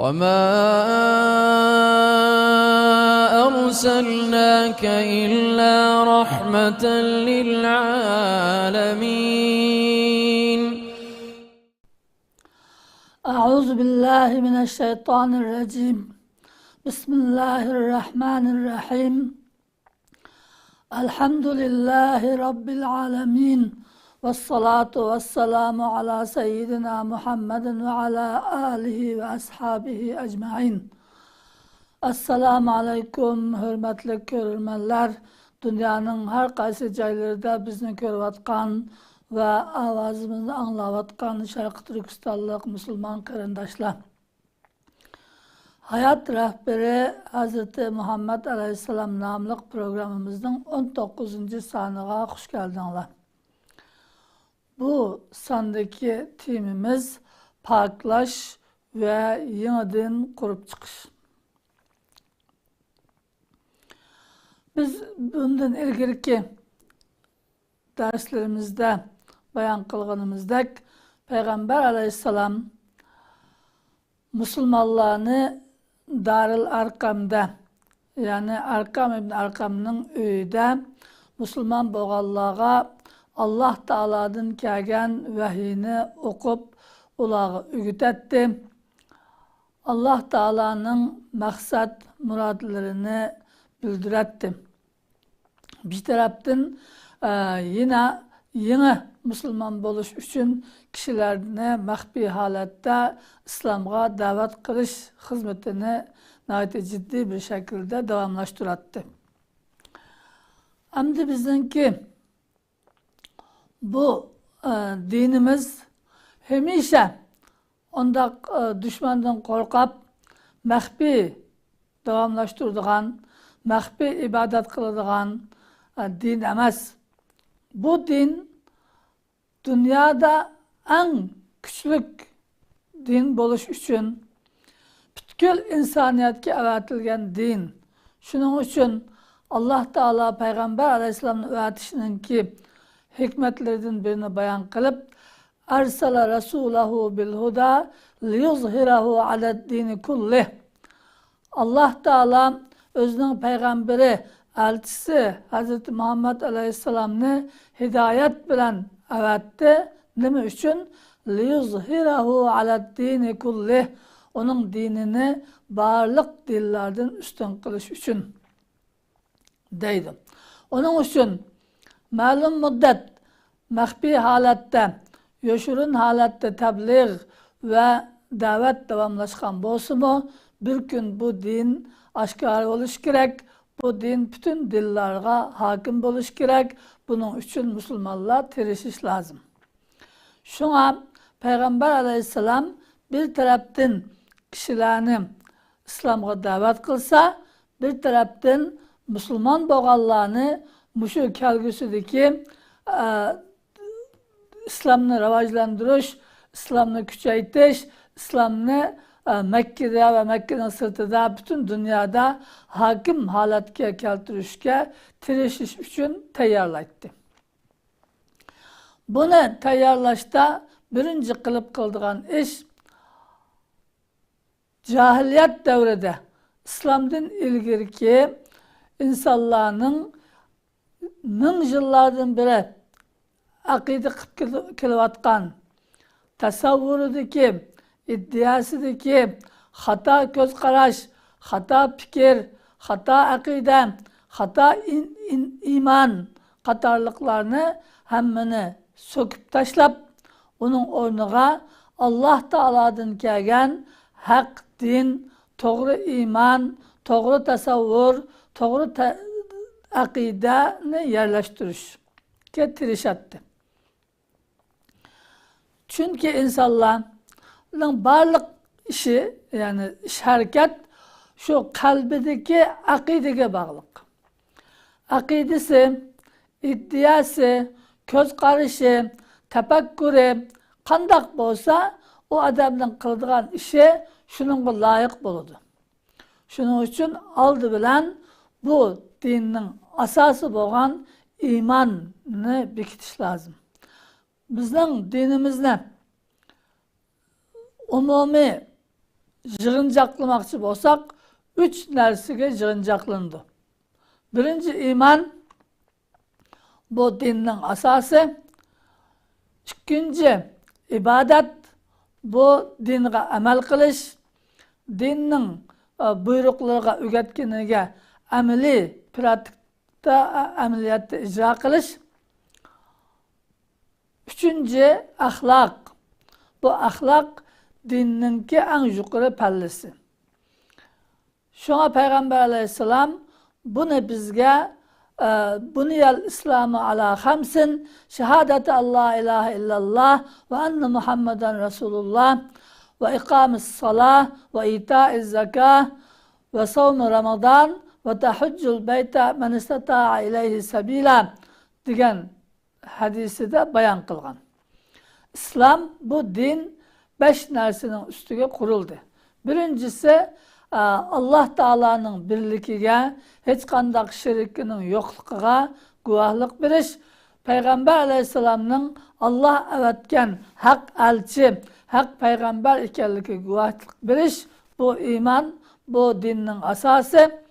وَمَا أَرْسَلْنَاكَ إِلَّا رَحْمَةً لِلْعَالَمِينَ. أعوذ بالله من الشيطان الرجيم. بسم الله الرحمن الرحيم. الحمد لله رب العالمين. والصلاة والسلام على سيدنا محمد وعلى آله وأصحابه أجمعين. Assalamu alaikum, hürmetli görürmenler. Dünyanın her qaysı caylarında bizni görüvatkan ve avazımızı anlavatkan Şarkı Türkistanlıq Müslüman qarindaşlar. Hayat Rehberi Hz. Muhammed Aleyhisselam namlıq programımızın 19. sanığa hoş geldinler. Bu sandaki timimiz Paklaş ve yeniden kurup çıkış. Biz bundan ilgirki derslerimizde bayan kılganımızda Peygamber Aleyhisselam Müslümanlarını Darül Arkam'da, yani Arkam ibn Arkam'ın öyüde Müslüman boğallağa Allah Ta'aladın kelgen vahiyini okup ulağı ügütetti. Allah Ta'ala'nın maksat muradlarını bildiretti. Bir taraftan yine yeni Müslüman boluş üçün kişilerine mahbi halette İslam'a davet kılış hizmetini nayet ciddi bir şekilde devamlaştırdı. Hem de bizimki bu dinimiz hemişe onda düşmandan korkap mahbi devamlaştırdığın, mahbi ibadet kıldığın din emas. Bu din dünyada en küçük din boluş üçün bütkül insaniyetke öğretilgen din. Şunun için Allah Teala Peygamber Aleyhisselam'ın öğretişinin ki hikmetlerden birini bayan kılıp Ersala Resulahü bil huda liyuzhirahu aled-dini kullih. Allah Teala özünün peygamberi, elçisi Hz. Muhammed Aleyhisselam'ını hidayet bilen öğretti. Nime üçün? liyuzhirahu aled-dini kullih. Onun dinini bağırlık dillerden üstün kılış üçün deydim. Onun için malum müddet mahbi halette, yoşurun halette tebliğ ve davet devamlaşkan bolsumu bir gün bu din aşkar oluş gerek. Bu din bütün dillerine hakim boluş gerek. Bunun için Müslümanlar tirişiş lazım. Şuna Peygamber Aleyhisselam bir taraftan kişilerini İslam'a davet kılsa, bir taraftan Müslüman boğallarını muşu kelgüsüdeki İslam'ını rivajlandırış, İslam'ını küçeytiş, İslam'ını Mekke'de ve Mekke'nin sırtıda bütün dünyada hakim halatke keltirişke tirişiş üçün tayarlaydı. Bunu tayarlaşta birinci kılıp kıldığın iş cahiliyet devrede İslam'dan ilgirki insanların yıllardan beri akide kılıvatkan tasavvurudaki, iddiasıdaki hata göz karaş, hata fikir, hata akide, hata iman katarlıklarını hemmini söküp taşlap, onun ornuna Allah Teala'dan kelgen hak din, doğru iman, doğru tasavvur, doğru akideni yerleştiriş, getiriş etti. Çünkü insanların varlık işi, yani hareket şu kalbideki akideye bağlık. Akidesi, iddiası, göz karışı, tepekkürü, kandak bolsa o adamın kıldığın işi şunun layık boludu. Şunun için aldı bilen bu dinin asası boğan imanını bekitiş lazım. Bizden dinimizde umumi yığıncaklamakçı olsak, 3 narsaga yığıncaklındı. Birinci iman, bu dinning asosi. İkinci ibadat, bu dinga amal qilish, dinning buyruqlariga o'rgatganiga amaliy pratikda amaliyotda ijro qilish. Üçüncü ahlak. Bu ahlak dinninki en yukarı pallisi. Şuna Peygamber aleyhisselam bunu bizge buniyal İslam'ı ala hamsin şehadeti Allah ilahe illallah ve enne Muhammeden Resulullah ve ikamis salah ve itaiz zekah ve savm Ramazan ve tahuccul beyte men istata'a ileyhi sabila diyen hadisi de bayan kılgan. İslam, bu din 5 narsenin üstüge kuruldu. Birincisi Allah Teala'nın birlikiga, hiç kandak şirkinin yokluğa guvahlık beriş. Peygamber aleyhisselamның Allah evetken hak elçi, hak peygamber ikenligi guvahlık beriş. Bu iman, bu dinin asası.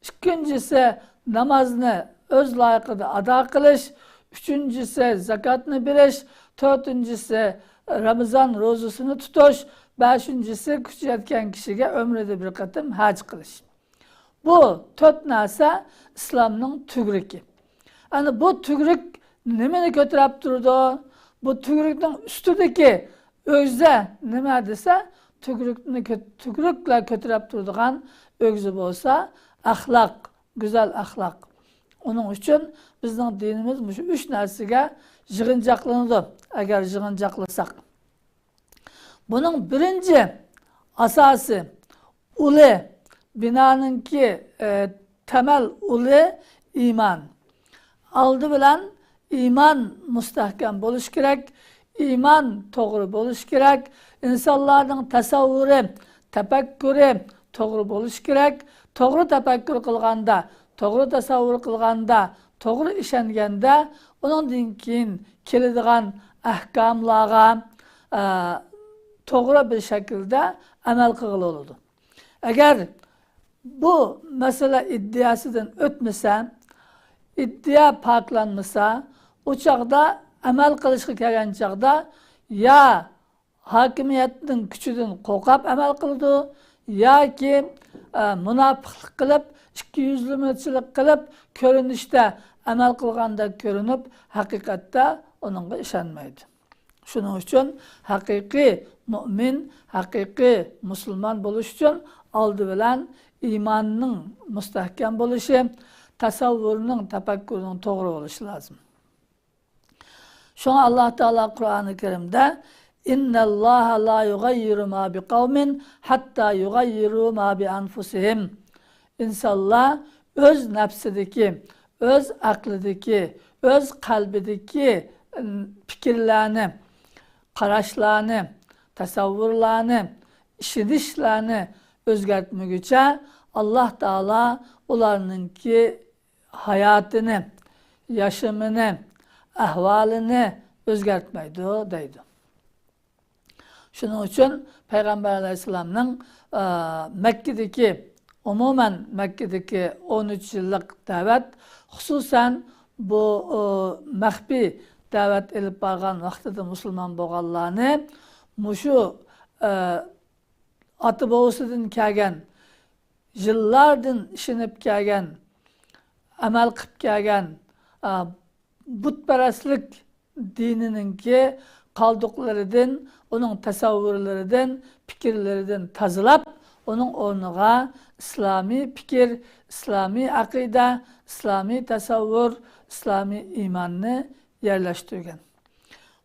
İkincisi namazını öz layıkıda ada kılış. Üçüncüsü zakatını beriş. Dördüncüsü Ramazan rozusunu tutuş. Beşincisi gücü yetken kişiye ömrede bir katım hac kılış. Bu 4 narsa İslam'ın tügriki. Yani bu tügrik nimeni götürüp durdu? Bu tügrikten üstündeki özde nime dese tügrikle götürüp durduğun özü olsa ahlak, güzel ahlak. Onun için bizden dinimiz şu 3 narsige yığıncaklandı. Eğer yığıncaklasak. Bunun birinci asası ulu, binanınki temel ulu iman. Aldı bilen iman müstahkem buluş gerek, iman doğru buluş gerek, insanların tasavvuru, tepekkürü doğru buluş gerek, doğru tepekkür kılganda, doğru tasavvur kılganda, doğru işengende, onun dinkin kilidgan ahkamlağa doğru bir şekilde amel kılgılı oldu. Eğer bu mesele iddiasından ötmese, iddia paklanmasa, o çağda amel kılışkı kelgen çağda ya hakimiyetin küçüdün kokap amel kıldı, ya ki münafıklık kılıp, ikiyüzlümçülük kılıp, görünüşte amel kılganda görünüp, hakikatte onunla işenmeydi. Şunun için hakiki mümin, hakiki Müslüman buluş için aldı bilen imanının müstahkem buluşu, tasavvurunun, tepekkürünün doğru oluşu lazım. Şuna Allah Teala Kur'an-ı Kerim'de İnne Allah la yugayyiru ma bi kavmin hatta yugayyiru ma bi anfusihim. İnsanlar öz nefsideki, öz aklideki, öz kalbideki fikirlerini, karaşlarını, tasavvurlarını, işidişlerini özgertmek için Allah Teala onlarınki hayatını, yaşamını, ahvalini özgertmeydi deydi. Şunun için Peygamber Aleyhisselam'ın Mekke'deki, umumen Mekke'deki 13 yıllık davet, hususen bu mehbi davet edip bargan vaxtida Müslüman boğallarını muşu atı boğusudan kelgen, yıllardan işinip kelgen, amel kıp kelgen, butperestlik dinininki kaldıklarından, onun tasavvurlarından, fikirlerinden tazılap, onun ornuğa İslami fikir, İslami akide, İslami tasavvur, İslami imanını yerleştirgen.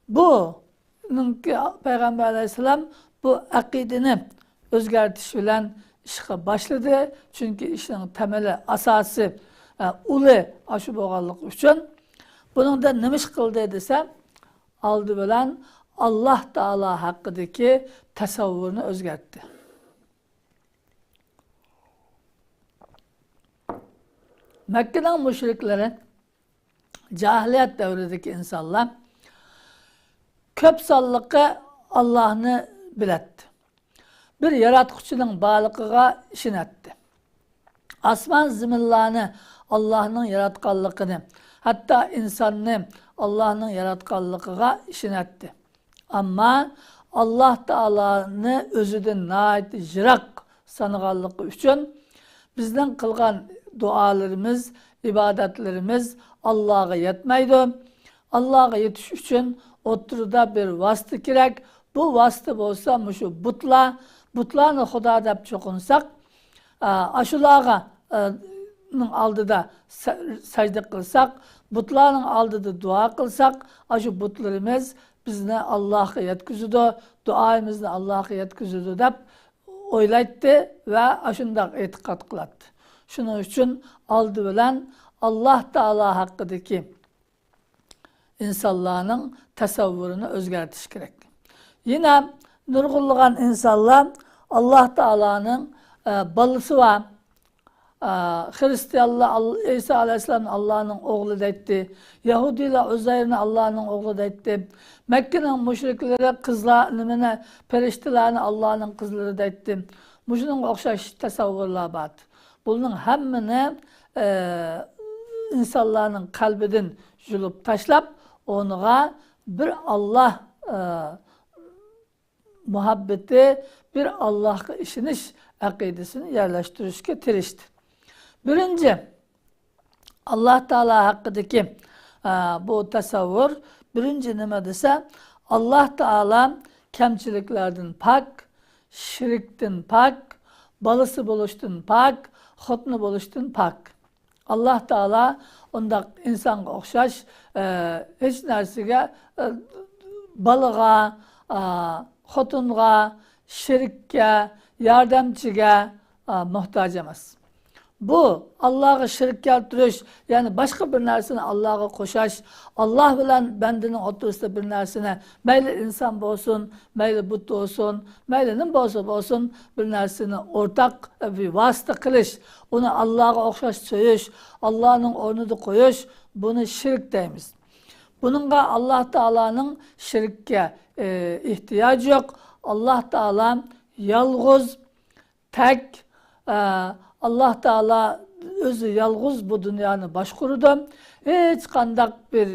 Bu Peygamber Aleyhisselam bu akidini özgertiş bilen işe başladı. Çünkü işin temeli, asası ulu aşı boğallık için. Bunun da nemiş kıldı desem, aldı bilen Allah Teala hakkındaki tasavvurunu özgertti. Mekke'den müşriklerin cahiliyet devredeki insanlar köp sallıkı Allah'ını biletti. bir yaratquchining borligiga ishonadi. Osmon zaminlarni Allohning yaratganligini, hatto insonni Allohning yaratganligiga ishonadi. Ammo Alloh taoloni o'zidan nihoyat yiroq sanaganligi uchun bizning qilgan duolarimiz, ibodatlarimiz Allohga yetmaydi. Allohga yetish uchun o'tirida bir vosita kerak. Bu vosita bo'lsa, shu butlarni Xudo deb cho'qinsak, ashularga oldida sajda qilsak, butlarning oldida duo qilsak, shu butlarimiz bizni Allohga yetkazadi, duoimizni Allohga yetkazadi deb o'ylaydi va shunday e'tiqod qiladi. Shuning uchun oldi bilan Alloh taolo haqidagi insonlarning tasavvurini o'zgartirish kerak. Yine nurg'unlagan insonlar Alloh taoloning balasi va Hristiyanlar İsa aleyhisselam Allah'ın oğlu deydi. Yahudiler Uzayr'ını Allah'ın oğlu deydi. Mekke'nin müşrikleri kızlar, periştilerini Allah'ın kızları deydi. Muşunun okşaş tasavvurlar var. Bunun hemmini insanların kalbiden julup taşlap, onuğa bir Allah muhabbeti, bir Allah'a işiniş akidesini yerleştirişke tirişti. Birinci, Allah Teala hakkındaki bu tasavvur, birinci nime dese, Allah Teala kemçiliklerden pak, şirikten pak, balısı buluştun pak, hotnu buluştun pak. Allah Teala onda insan okşaş, hiç nersige balığa, hotunga, şirikке, yardımcıga muhtaç emas. Bu Allah'a şirk keltiriş, yani başka bir narsani Allah'a koşaş, Allah bilen bendinin oturusida bir narsani, meyli insan bolsun, meyli but olsun, meyli nim bolsun, bir narsani ortak bir vasıta kılış, onu Allah'a okşaş söylüş, Allah'ın ornunu koyuş, bunu şirk deymiz. Bununla Allah Teala'nın şirkke ihtiyacı yok. Allah Teala yalğız, tek, Allah Teala özü yalğız bu dünyanı başkurudu. Hiç kandak bir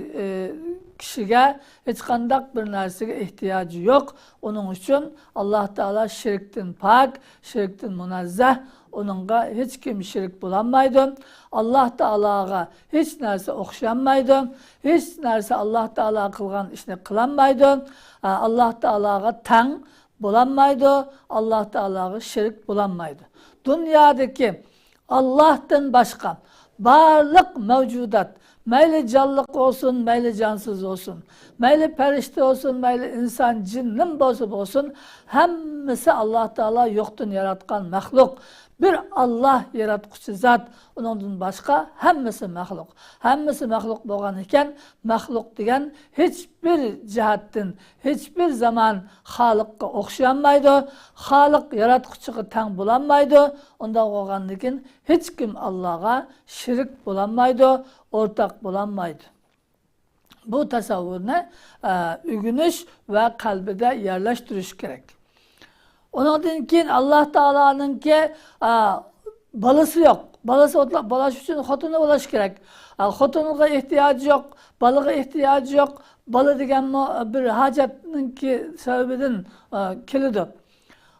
kişiye, hiç kandak bir narsige ihtiyacı yok. Onun için Allah Teala şirkten pak, şirkten munazzeh. Onunla hiç kim şirk bulamaydı. Allah Teala'ga hiç narsa okşanmaydı. Hiç narsa Allah Teala kılgan işini kılanmaydı. Allah Teala'ga tan bulanmaydı. Allah Teala'ga şirk bulanmaydı. Dünyadaki Allah'tan başka varlık mevcudat, meyli canlılık olsun, meyli cansız olsun, meyli perişte olsun, meyli insan, cinnin bozup olsun, hemmisi Allah Teala yoktan yaratkan mahluk. Bir Allah yaratquchi zat, ondan başka hemmisi mahluk. Hemmisi mahluk bo'lgan ekan, mahluk degan hiçbir cihatdan, hiçbir zaman Xaliqqa o'xshamaydi. Xaliq yaratquchiga teng bo'lanmaydi. Unda bo'lgandan keyin hech kim Allohga shirik bo'lanmaydi, o'rtaq bo'lanmaydi. Bu tasavvurni ügünüş ve kalbide yerleştiriş gerek. Ondan keyin Allah Teala'nınki balası yok. Balası balaş için xotini bo'lish kerak. Xotiniga ihtiyacı yok, balığa ihtiyacı yok. Balı degan bir hacatninki sebebinden keladi.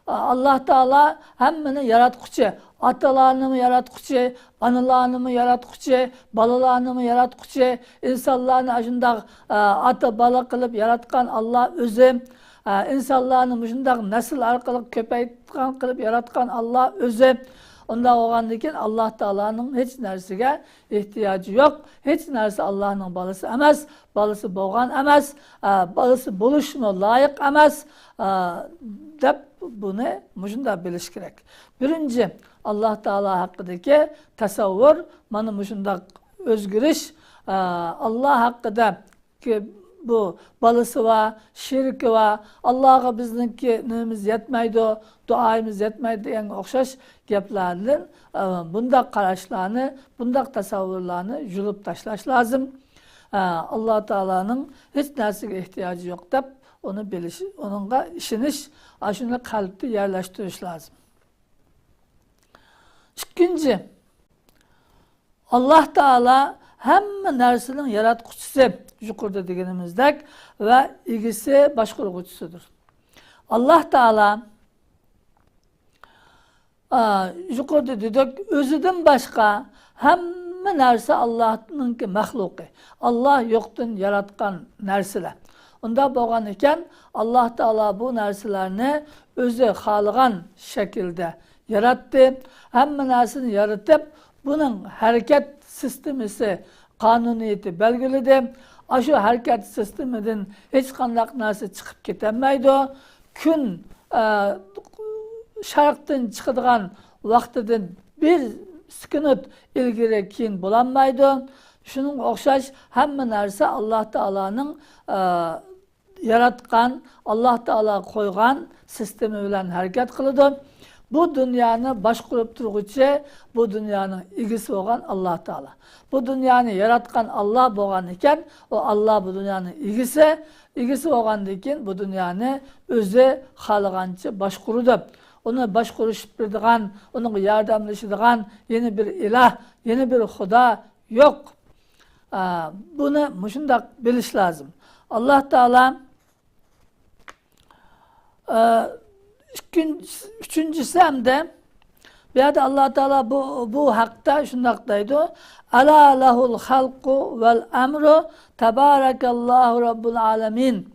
Allah Teala hemmini yaratquchi, atalarını yaratquchi, analarını yaratquchi, balalarını yaratquchi, insanlarni ashunda ata bala qilib yaratgan Allah o'zi, insanlarni shunday nasl orqali ko'paytgan qilib yaratgan Allah o'zi. Onda olgandan keyin Allah Teala'nın hiç narsaga ihtiyacı yok. Hiç narsa Allah'ın balası emas, balası bo'lgan emas, balası bo'lishga loyiq emas deb bunu shunday bilish kerak. Birinchi Allah Teala haqidagi tasavvur mana shunday o'zgarish, Allah haqida bu balısı var, şirki var, Allah'a bizninki nimiz yetmeydi, duayımız yetmeydi diyen okşaş geplerden bundak qarashlarni, bundak tasavvurlarni yulup taşlaş lazım. Allah Teala'nın hiç narsaga ihtiyacı yok deb onu bilish, onunla işiniş, şunu kalpte yerleştiriş lazım. İkinci, Allah Teala hamma narsaning yaratquchisi, yuqorida deganimizdek ve igisi boshqaruvchisidir. Allah Teala yuqorida dedik, o'zidan boshqa hamma narsa Allohninki mahluqi. Allah yo'qdan yaratgan narsalar. Unda bo'lgan ekan, Alloh Taolo bu narsalarni o'zi xohlagan shaklda yaratdi. Hamma narsani yaratib, buning harakat sistemasi, qonuniyati belgiladi. Shu harakat sistemidan hech qanday narsa chiqib ketolmaydi. Kun sharqdan chiqadigan vaqtidan bir sekund ilgari keyin bo'lolmaydi. Shuning o'xshash hamma narsa Alloh taolaning yaratgan, Alloh taolo qo'ygan sistemi bilan harakat qiladi. Bu dunyoni boshqarib turuvchi, bu dunyoning egasi bo'lgan Alloh taolo. Bu dunyoni yaratgan Alloh bo'lgan ekan, o Alloh bu dunyoning egasi bo'lgandan keyin bu dunyoni o'zi xohlagancha boshqaradi. Onu boshqarishib beradigan, unga yordamlashadigan yeni bir iloh, yeni bir xudo yo'q. Buni shunday bilish lazım. Alloh taolo üçüncüsü hem de bir yerde Allah Teala bu hakta şunday deydi. Ala lahul halqu vel emru tebarakallahu rabbul alamin.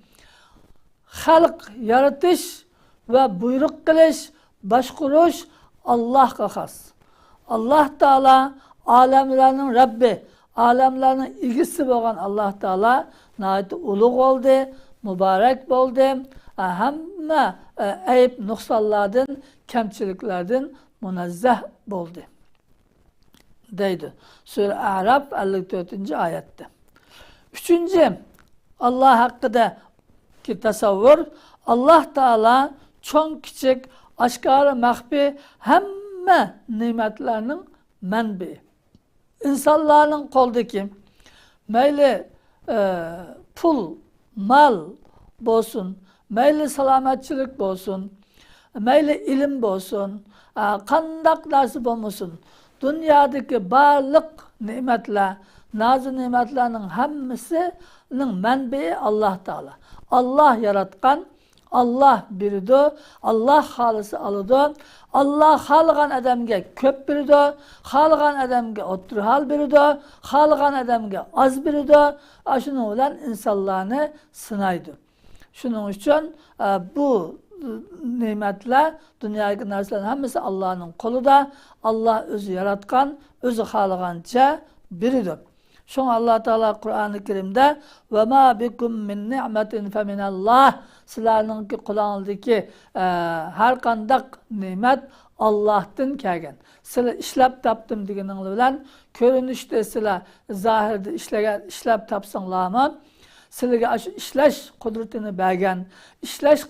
Halq yaratish ve buyruk kılış, başkuruş Allah'a has. Allah Teala alemlerin Rabbi, alemlerin ilgisi olan Allah Teala nayet ulug oldu, mübarek oldu. Hamma ayıp noksallardan, kemçiliklerden münezzeh oldu. Deydi. Sure Araf 54. ayette. Üçüncü, Allah hakkında ki tasavvur, Allah Teala çoğun küçük, aşkarı, mahfi, hamma nimetlerinin menbi. İnsanların koldaki meyli pul, mal bolsun, meyli salametçilik bolsun, meyli ilim bolsun, kandak nasip olmasın. Dünyadaki barlık nimetler, nazı nimetlerinin hemmisinin menbeyi Allah Teala. Allah yaratkan, Allah biridir, Allah halısı alıdır, Allah halgan adamga köp biridir, halgan adamga otur hal biridir, halgan adamga az biridir, şunun bilen insanlarını sınaydı. Şunun için bu nimetler, dünyadaki narselerin hepsi Allah'ın koluda, Allah özü yaratkan, özü halganca biridir. Şun Allah Teala Kur'an-ı Kerim'de ve ma bikum min ni'metin fe minallah, sizlerinki kulağınızdaki her kandak nimet Allah'tan kelgen. Sizler işlep taptım degenin bilen görünüşte sizler zahirde işlep tapsınlarmı? Sizlerge işleş kudretini bergen, işleş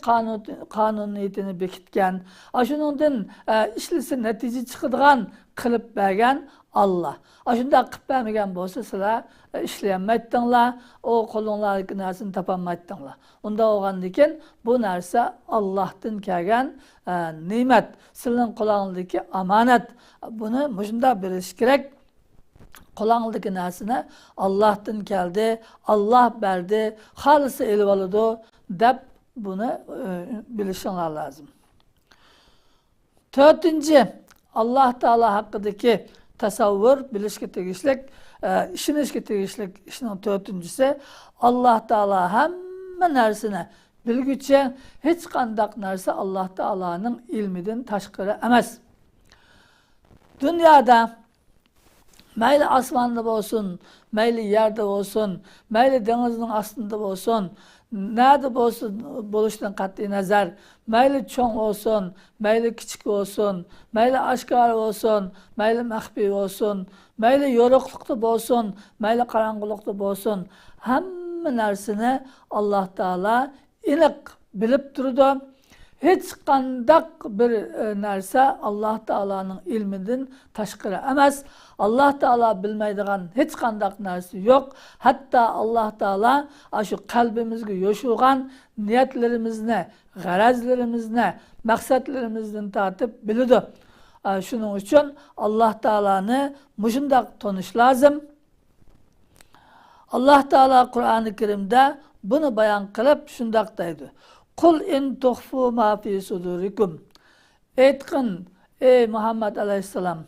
kanuniyetini bekitgen, şunundan işlesi netice çıkıdığan kılıp bergen Allah. Şunda qıp bermegen bolsa sizler işleyemeydinler, o kolunlardaki narsini tapanmaydinlar. Onda oğandaki bu narsa Allah'tan kelgen nimet, sizlerin kulağındaki amanet. Bunu şunda biliş gerek. Kulağındaki narsini Allah'tan geldi, Allah verdi, halısı elvalıdı dep bunu bilişinler lazım. Dördüncü, Allah Teala hakkındaki tasavvur, bilişki tegişlik, işinişki tegişlik, işinin dördüncüsü, Allah Teala hemen narsini bilgüçe, hiç kandak narsa Allah Teala'nın ilmiden taşkırı emez. Dünyada meyli asmanda olsun, meyli yerde olsun, meyli denizin aslında olsun, nerede olsun buluştan kat'i nazar, meyli çoğun olsun, meyli küçük olsun, meyli aşkar olsun, meyli mahfi olsun, meyli yoruklukta olsun, meyli karanlıkta olsun, hamma narsini Allah Teala iliq bilip durdu. hech qandaq bir narsa Allah Taala'nın ilminden tashqari emas. Allah Taala bilmaydigan hech qandaq narsa yo'q. Hatta Allah Taala shu qalbimizga yo'shilgan niyatlarimizni, g'arazlarimizni, maqsadlarimizdan tortib biladi. Shuning uchun Allah Taala'ni mushundaq tonish lozim. Allah Taala Qur'oni Karimda bunu bayon qilib shundaq deydi. Qul in tukhfu ma fi sudurikum. Aytqin ey Muhammad alayhissalom.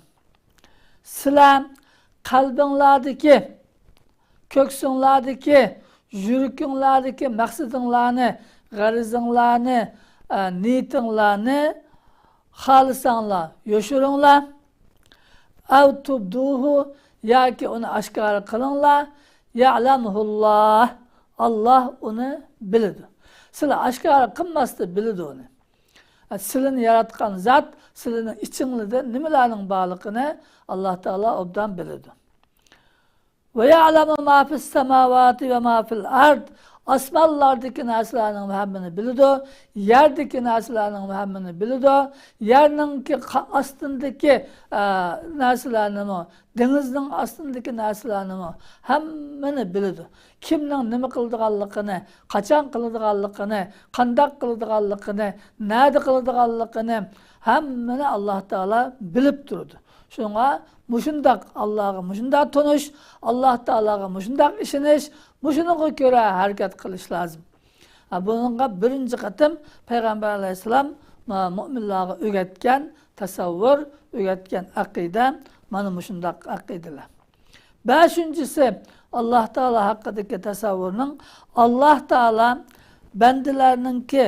Sizlar qalbinglardagi, ko'ksinglardagi, yuraginglardagi maqsadinglarni, g'arizinglarni, niyatinglarni xolisanglar, yoshiringlar. Aw tubduhu yoki uni oshkora qilinglar. Ya'lamuhulloh. Allah uni biladi. Sizlar oshkora qilmasdan biladi uni. Sizlarni yaratgan zot, sizlarning ichingizda nimalarning borligini Allah Taala obdan biladi. Ve ya'lamu ma fis semavati ve ma fil ard. Osmonlardagi narsalarning hammani biladi, yerdagi narsalarning hammani biladi, yerning ostindagi narsalarni, dengizning ostindagi narsalarni hammani biladi. Kimning nima qiladiganligini, qachon qiladiganligini, qanday qiladiganligini, nada qiladiganligini hammani Alloh taolo bilib turadi. Shunga mushundaq Allohga mushundaq tonish, Alloh taologa mushundaq ishonish, mushunga ko'ra harakat qilish lozim. Bunga birinchi qatim Payg'ambar alayhisalom mu'minlarga o'rgatgan tasavvur, o'rgatgan aqida mana mushundaq aqidalar. Beshinchisi Alloh taolo haqidagi tasavvurning Alloh taolo bandalarninki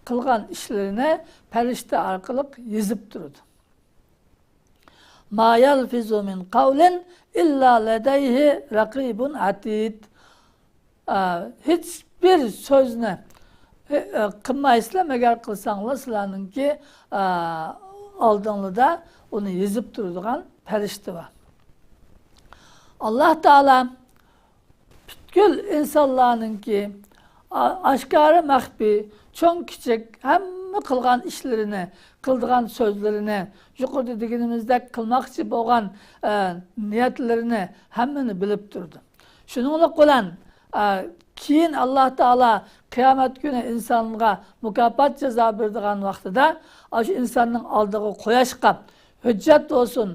qilgan ishlarini farishta orqali yozib turadi. Ma yalfizu min qawlin illa ladayhi raqibun atid. Hiçbir sözünü qilmaysizlar, agar qilsanglar sizlarninki oldinglarda uni yozib turadigan farishta bor. Alloh taolo butkul insonlarninki oshkora maxfiy, cho'ng kichik hamma qilgan ishlarini, qildigan so'zlarini, yuqorida deganimizdek qilmoqchi bo'lgan niyatlarini hammani bilib turdi. Shuning bilan keyin Alloh taolo qiyomat kuni insonga mukofot jazo beradigan vaqtida shu insonning oldiga qo'yashqa hujjat bo'lsin,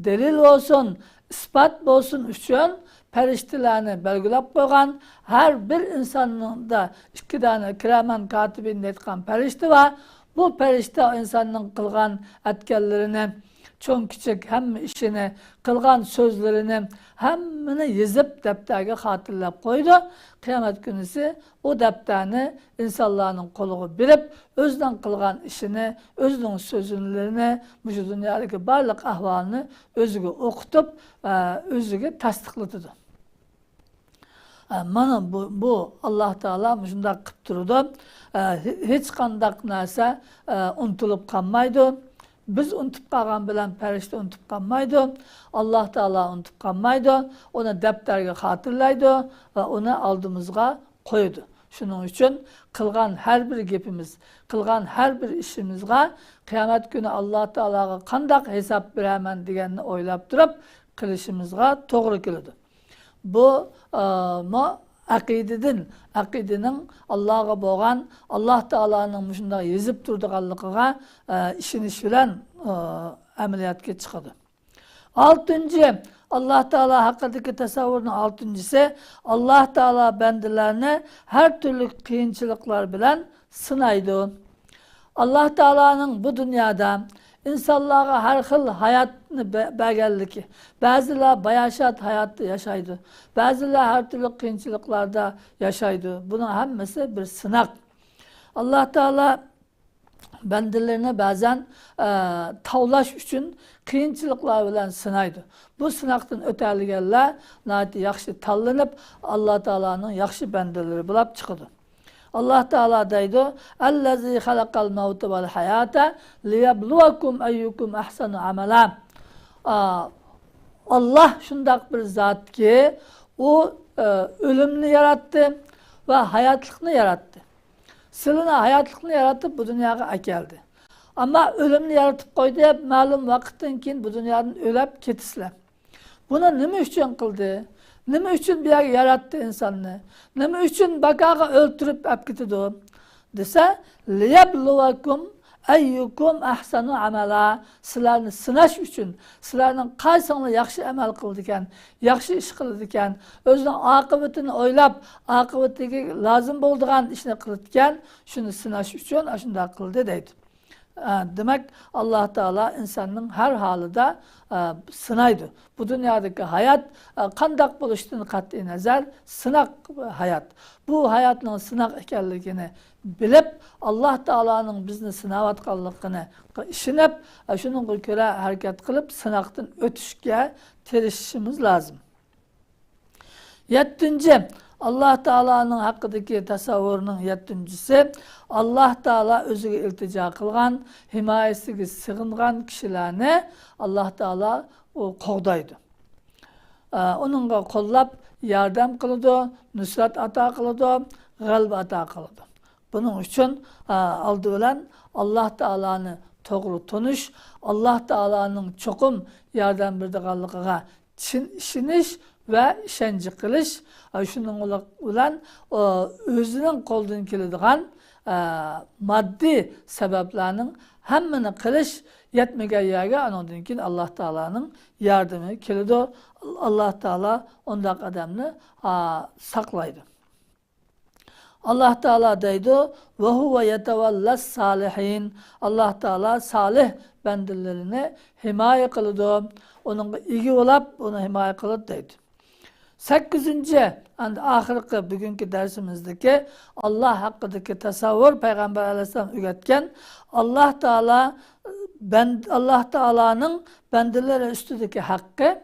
dalil bo'lsin, isbot bo'lsin uchun farishtalarni belgilab qo'ygan. Har bir insonda ikki dona kiraman katibin aytgan farishta va bu farishta insonning qilgan atganlarini, cho'ng kichik hamma ishini, qilgan so'zlarini hammani yozib daftarga xotirlab qo'ydi. Qiyomat kunisi o daftarni insonlarning qo'liga berib, o'zidan qilgan ishini, o'zining so'zlarini, bu dunyodagi barliq ahvolni o'ziga o'qitib, o'ziga tasdiqlatadi. Mana bu Alloh taolo shunday qilib turdi. Hech qanday narsa unutilib qolmaydi. Biz unutib qolgan bilan farishta unutib qolmaydi. Alloh taolo unutib qolmaydi. Uni daftarga xotirlaydi va uni oldimizga qo'ydi. Shuning uchun qilgan har bir gapimiz, qilgan har bir ishimizga qiyomat kuni Alloh taologa qanday hisob beraman deganni o'ylab turib qilishimizga to'g'ri keladi. Bu aqidaning Allohga bo'lgan, Alloh taoloning shunday yozib turadiganligiga ishonish bilan amaliyotga chiqadi. 6. Alloh taolo haqidagi tasavvurning 6-si Alloh taolo bandalarni har turli qiyinchiliklar bilan sinaydi. Alloh taoloning bu dunyoda insonlarga har xil hayotni berganligi. Ba'zilar bayashat hayotda yashaydi. Ba'zilar har turli qiyinchiliklarda yashaydi. Buning hammasi bir sinaq. Alloh taolo bandalarni ba'zan tavlash uchun qiyinchiliklar bilan sinaydi. Bu sinoqdan o'tadiganlar yaxshi tanlanib, Alloh taoloning yaxshi bandalari bo'lib chiqadi. Alloh taolo deydi: "Allazi xalaqal mauta val hayata liyabluwakum ayyukum ahsanu amala." Allah shunday bir zotki, u o'limni yaratdi va hayotlikni yaratdi. Sizlarni hayotlikni yaratib bu dunyoga akeldi. Ammo o'limni yaratib qo'ydi deb ma'lum vaqtdan keyin bu dunyodan o'lib ketisizlar. Buni nima uchun qildi? Nima uchun bu yerga yaratdi insonni? Nima uchun baqaga o'ltirib olib ketdi? Desa, liyabluwakum ayyukum ahsanu amala. Sizlarni sinash uchun, sizlarning qaysinglar yaxshi amal qildi ekan, yaxshi ish qildi ekan, o'zining oqibatini o'ylab, oqibatiga lozim bo'ladigan ishni qildi ekan, shuni sinash uchun shunday qildi deydi. Demek Allah Teala insanın her halida sınaydı. Bu dünyadaki hayat kandak buluştuğunu kat'i nazar sınak hayat. Bu hayatın sınak ekerliğini bilip Allah Teala'nın bizni sınavatkallıkını işinip şunun göre hareket kılıp sınaktan ötüşke tirişimiz lazım. 7. Allah Teala'nın hakkındaki tasavvurunun 7'si Allah Teala özüge iltica kılgan, himayesiga sığıngan kişilerini Allah Teala qoğdaydı. Onunla kollap yardım kılıdı, nusrat ata kılıdı, galba ata kılıdı. Bunun için aldı olan Allah Teala'nı doğru tanış, Allah Teala'nın çokum yardım berdiganligiga işiniş ve işenci kılış, şunun ulan özünün koldan keladigan maddi sebeplerinin hemmini kılış yetmegen yerge ondan keyin Allah Teala'nın yardımı keladi. Allah Teala ondak adamını saklaydı. Allah Teala deydi ve huve yetevallas salihin. Allah Teala salih bendelerini himaye kılıdı. Onun igi olap onu himaye kılıdı deydi. 8. ahirki bugünkü dersimizdeki Allah hakkındaki tasavvur Peygamber Aleyhisselam üretken Allah Teala'nın bendeleri üstündeki hakkı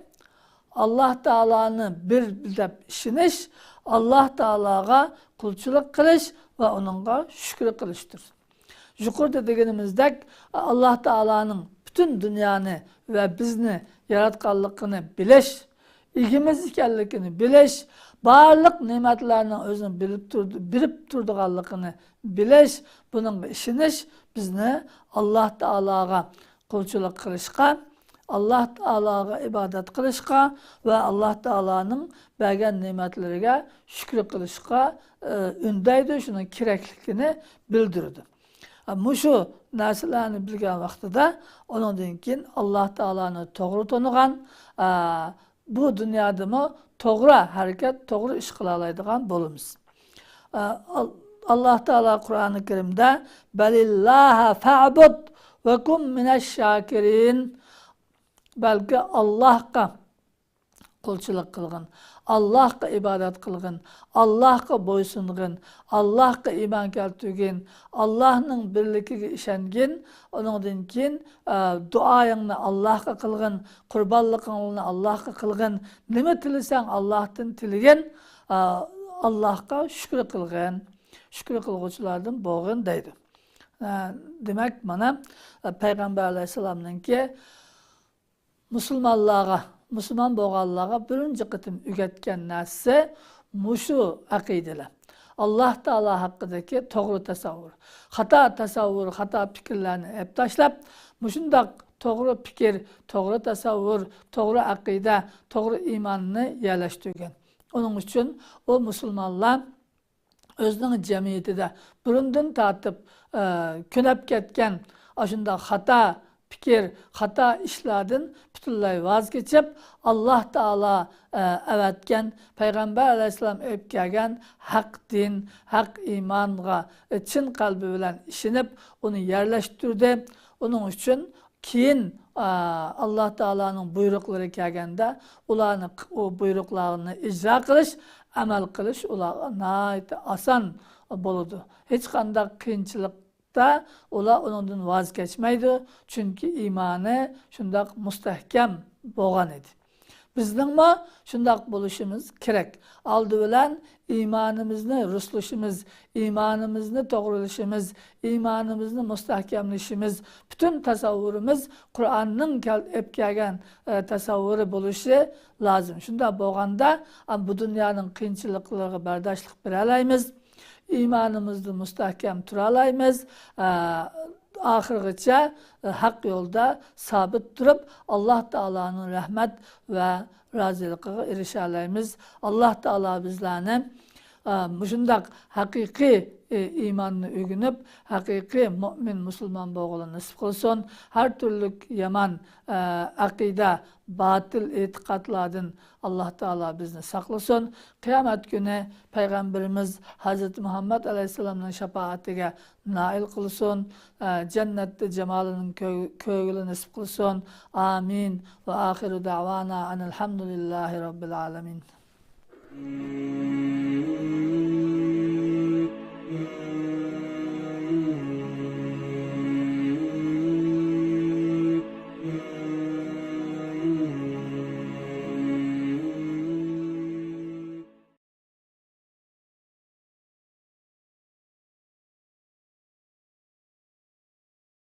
Allah Teala'nı bir de işiniş Allah Teala'ga kulçuluk kılış ve onunla şükür kılıştır. Yukarıda dediğimizde Allah Teala'nın bütün dünyanı ve bizni yaratkanlıkını biliş, ilgimiz ikenlikini biliş, barlık nimetlerinin özünü bilip durduğanlıkını biliş, bunun işiniş bizni Allah Teala'ga kulçuluk kılışka, Allah Teala'ga ibadet kılışka ve Allah Teala'nın bergen nimetlerine şükür kılışka ündeydi, şunun kireklikini bildirdi. Muşu narsalarni bilgan vaqtida ondan keyin Allah Teala'ni to'g'ri tanigan, bu dunyodami to'g'ri harakat, to'g'ri ish qila oladigan bo'lamiz. Allah Teala Qur'oni Karimda balillaha fa'bud ve kum minash shakirin, balki Allohga qulchilik qilgin, Allohga ibodat qilgin, Allohga bo'ysungin, Allohga iymon keltirgin, Allohning birligiga ishongin, undan keyin duoyingni Allohga qilgin, qurbonligingni Allohga qilgin, nima tilasang Allohdan tilagin, Allohga shukr qilgin, shukr qilguvchilardan bo'lgin deydi. Demak, mana Payg'ambar alayhisalomninki Müslüman bo'lganlarga birinchi qitim o'rgatgan narsa mushu aqidalar. Allah Teala haqidagi to'g'ri tasavvur. Xato tasavvur, xato fikrlarni olib tashlab, mushundaq to'g'ri fikr, to'g'ri tasavvur, to'g'ri aqida, to'g'ri iymonni yerlashtirgan. Onun uchun o musulmonlar o'zining jamiyatida burundan tortib ko'nab ketgan ashunday xato fikir, xato ishlardan butunlay voz kechib, Allah Teala avatgan, Payg'ambar alayhisalom olib kelgan haq din, haq iymonga chin qalbi bilan ishinib, uni yerlashtirdi. Uning uchun keyin Allah Teala'nın buyruqlari kelganda, ularni o buyruqlarini ijro qilish, amal qilish ularga nihoyat oson bo'ladi. Hech qanday qiyinchilik da ular onundan voz kechmaydi, chunki iymoni shundoq mustahkam bo'lgan edi. Bizningmi shundoq bo'lishimiz kerak. Oldi bilan iymonimizni ruslashimiz, iymonimizni to'g'rilashimiz, iymonimizni mustahkamlashimiz, butun tasavvurimiz Qur'onning olib kelgan tasavvuri bo'lishi lozim. Shunda bo'lganda bu dunyoning qiyinchiliklariga bardoshlik bera olamiz. imanımızda müstahkem turalaymiz. Ahirgacha haq yo'lda sabit turib, Alloh taolaning rahmat va roziligiga erisha olamiz. Alloh taolo bizlarni shundaq haqiqiy iymonni o'rganib, haqiqiy mo'min musulmon bo'lishni nasib qilsin. Har turli yomon aqida, batil e'tiqodlardan Alloh taolo bizni saqlasin. Qiyomat kuni payg'ambarimiz Hazrat Muhammad alayhisalomning shafaatiga nail qilsin. Jannatda jamolining ko'ngli nasib qilsin. Amin. Va oxiru da'vana alhamdulillahi robbil alamin.